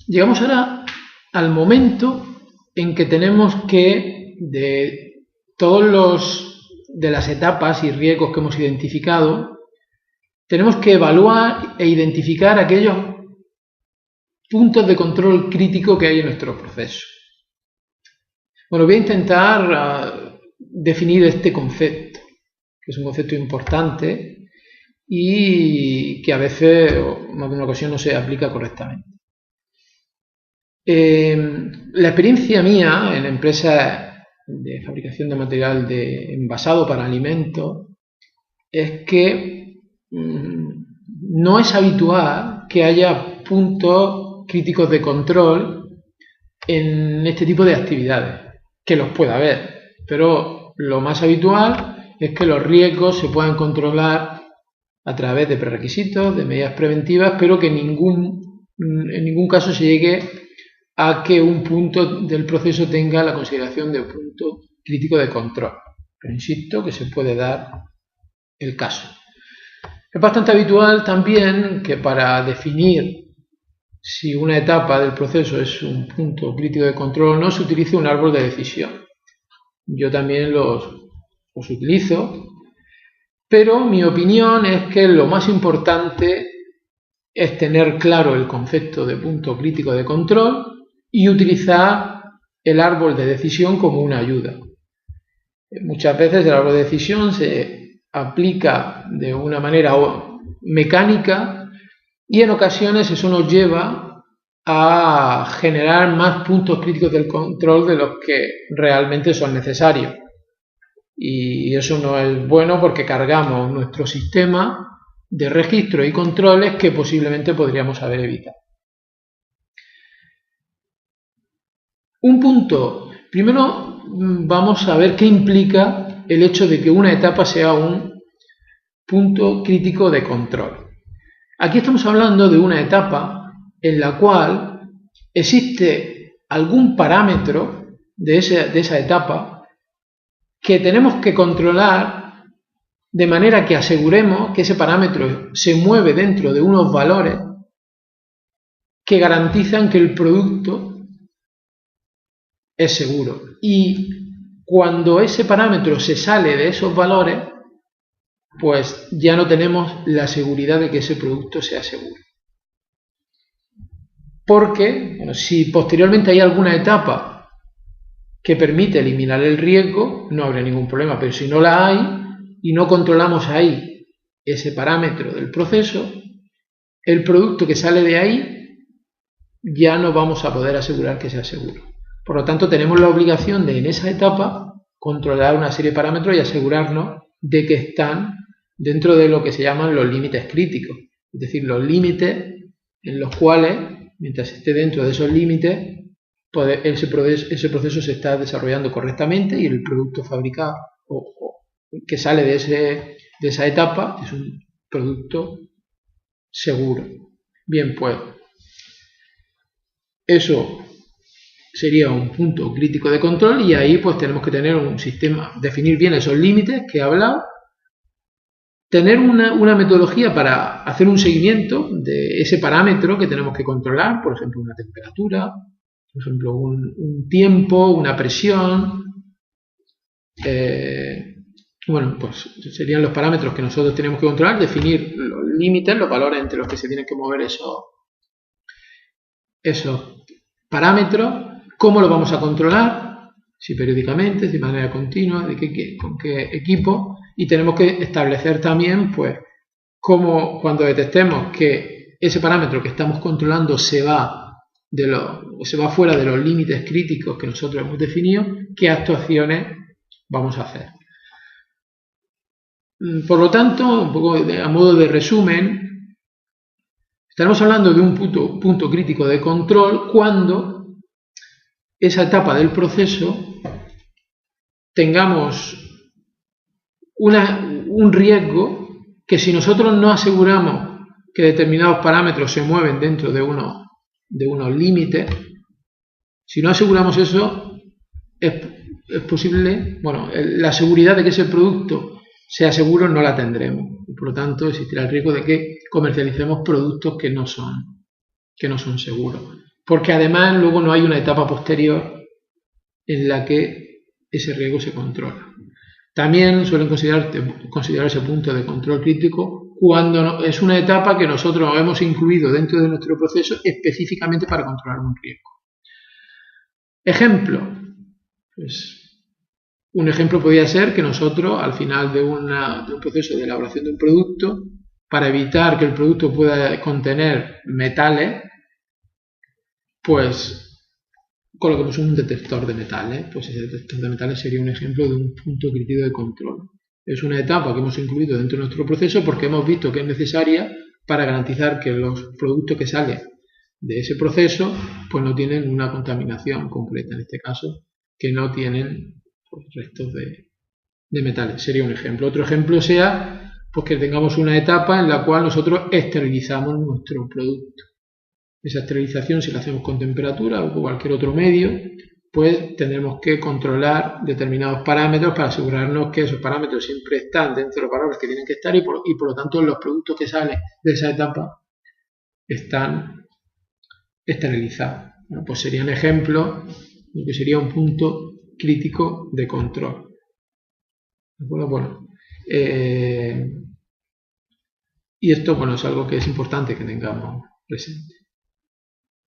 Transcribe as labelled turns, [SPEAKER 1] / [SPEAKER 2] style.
[SPEAKER 1] Llegamos ahora al momento en que tenemos que, de las etapas y riesgos que hemos identificado, tenemos que evaluar e identificar aquellos puntos de control crítico que hay en nuestro proceso. Bueno, voy a intentar definir este concepto, que es un concepto importante y que a veces, o en alguna ocasión, no se aplica correctamente. La experiencia mía en empresas de fabricación de material envasado para alimentos es que no es habitual que haya puntos críticos de control en este tipo de actividades, que los pueda haber, pero lo más habitual es que los riesgos se puedan controlar a través de prerequisitos, de medidas preventivas, pero que en ningún caso se llegue a que un punto del proceso tenga la consideración de punto crítico de control. Pero insisto que se puede dar el caso. Es bastante habitual también que para definir si una etapa del proceso es un punto crítico de control o no, se utilice un árbol de decisión. Yo también los utilizo, pero mi opinión es que lo más importante es tener claro el concepto de punto crítico de control y utilizar el árbol de decisión como una ayuda. Muchas veces el árbol de decisión se aplica de una manera mecánica y en ocasiones eso nos lleva a generar más puntos críticos del control de los que realmente son necesarios. Y eso no es bueno porque cargamos nuestro sistema de registros y controles que posiblemente podríamos haber evitado. Un punto. Primero vamos a ver qué implica el hecho de que una etapa sea un punto crítico de control. Aquí estamos hablando de una etapa en la cual existe algún parámetro de esa etapa que tenemos que controlar de manera que aseguremos que ese parámetro se mueve dentro de unos valores que garantizan que el producto es seguro. Y cuando ese parámetro se sale de esos valores, pues ya no tenemos la seguridad de que ese producto sea seguro. Porque, bueno, si posteriormente hay alguna etapa que permite eliminar el riesgo, no habrá ningún problema, pero si no la hay y no controlamos ahí ese parámetro del proceso, el producto que sale de ahí ya no vamos a poder asegurar que sea seguro. Por lo tanto, tenemos la obligación de en esa etapa controlar una serie de parámetros y asegurarnos de que están dentro de lo que se llaman los límites críticos, es decir, los límites en los cuales, mientras esté dentro de esos límites, ese proceso se está desarrollando correctamente y el producto fabricado o que sale de esa etapa es un producto seguro. Bien, pues eso sería un punto crítico de control y ahí pues tenemos que tener un sistema, definir bien esos límites que he hablado, tener una metodología para hacer un seguimiento de ese parámetro que tenemos que controlar, por ejemplo una temperatura, por ejemplo un tiempo, una presión, bueno, pues serían los parámetros que nosotros tenemos que controlar, definir los límites, los valores entre los que se tienen que mover esos parámetros. ¿Cómo lo vamos a controlar? Si periódicamente, si de manera continua, con qué equipo. Y tenemos que establecer también, pues, cómo cuando detectemos que ese parámetro que estamos controlando se va fuera de los límites críticos que nosotros hemos definido, qué actuaciones vamos a hacer. Por lo tanto, un poco a modo de resumen, estaremos hablando de un punto crítico de control cuando esa etapa del proceso tengamos un riesgo que si nosotros no aseguramos que determinados parámetros se mueven dentro de unos límites, si no aseguramos eso, es posible, bueno, la seguridad de que ese producto sea seguro no la tendremos. Y por lo tanto, existirá el riesgo de que comercialicemos productos que no son seguros. porque además luego no hay una etapa posterior en la que ese riesgo se controla. También suelen considerarse puntos de control crítico cuando es una etapa que nosotros hemos incluido dentro de nuestro proceso específicamente para controlar un riesgo. Ejemplo. Pues, un ejemplo podría ser que nosotros, al final de un proceso de elaboración de un producto, para evitar que el producto pueda contener metales, pues coloquemos un detector de metales. Pues ese detector de metales sería un ejemplo de un punto crítico de control. Es una etapa que hemos incluido dentro de nuestro proceso porque hemos visto que es necesaria para garantizar que los productos que salen de ese proceso pues no tienen una contaminación concreta, en este caso, que no tienen pues, restos de metales. Sería un ejemplo. Otro ejemplo sea pues, que tengamos una etapa en la cual nosotros esterilizamos nuestro producto. Esa esterilización, si la hacemos con temperatura o con cualquier otro medio, pues tendremos que controlar determinados parámetros para asegurarnos que esos parámetros siempre están dentro de los parámetros que tienen que estar y por lo tanto los productos que salen de esa etapa están esterilizados. Bueno, pues serían ejemplos de lo que sería un punto crítico de control. ¿De acuerdo? Bueno, y esto bueno, es algo que es importante que tengamos presente.